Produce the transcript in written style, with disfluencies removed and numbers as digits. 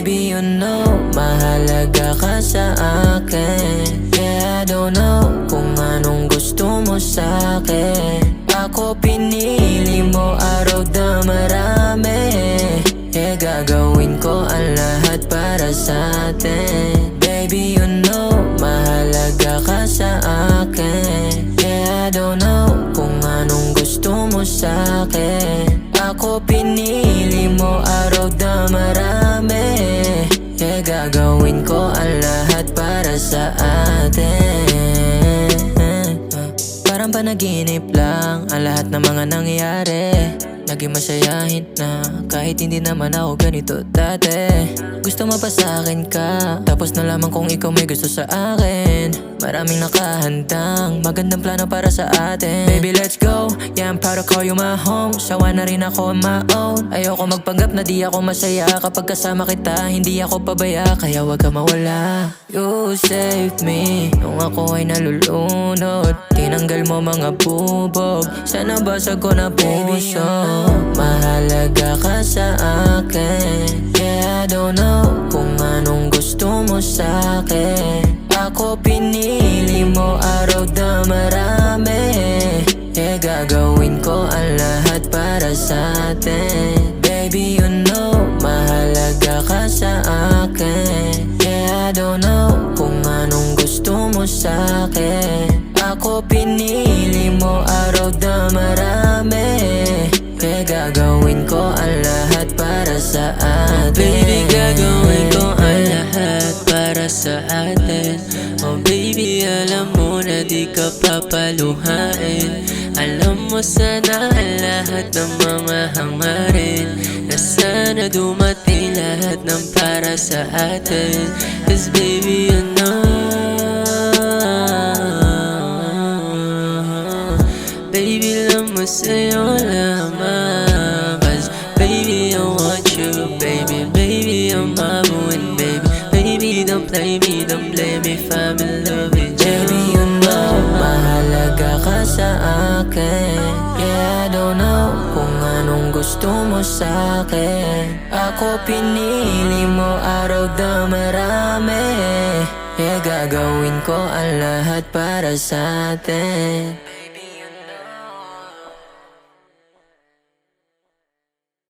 Baby, you know, mahalaga ka sa akin. Yeah, I don't know kung anong gusto mo sa'kin. Ako pinili mo, araw na marami. Yeah, gagawin ko ang lahat para sa'tin. Baby, you know, mahalaga ka sa akin. Yeah, I don't know kung anong gusto mo sa'kin. Ako pinili mo, araw na marami. Yeah, gagawin ko ang lahat para sa atin. Parang panaginip lang ang lahat ng mga nangyari. Naging masayahin na kahit hindi naman ako ganito dati. Gusto mo pa sa'kin ka, tapos nalaman kong ikaw may gusto sa akin. Maraming nakahandang magandang plano para sa atin. Baby, let's go, yeah, I'm proud to call you my home. Sawa na rin ako on my own. Ayoko magpanggap na di ako masaya. Kapag kasama kita, hindi ako pabaya. Kaya wag ka mawala. You saved me nung ako ay nalulunod. Tinanggal mo mga bubog sa nabasag ko na puso. Mahalaga ka sa akin. Yeah, I don't know kung anong gusto mo sa'kin. Ako pinili mo, araw na marami. Yeah, gagawin ko ang lahat para sa'tin. Baby, you know, mahalaga ka sa akin. Yeah, I don't know kung anong gusto mo sa'kin. Ako pinili mo, araw na marami. Yeah, gagawin ko ang lahat para sa atin. Baby, gagawin ko ang lahat para sa atin. Oh baby, alam mo na di ka papaluhain. Alam mo sana ang lahat ng mga hangarin, na sana dumating lahat ng para sa atin. Cause baby, you know, baby, lang mo sa'yo lamang. Cause baby, I want you. Baby, baby, I'm mabuin. Baby, baby, don't play me, don't blame me if I'm in love with you. Baby, you know, mahalaga ka sa akin. Yeah, I don't know kung anong gusto mo sa'kin. Ako pinili mo, araw na marami. Yeah, gagawin ko ang lahat para sa'tin.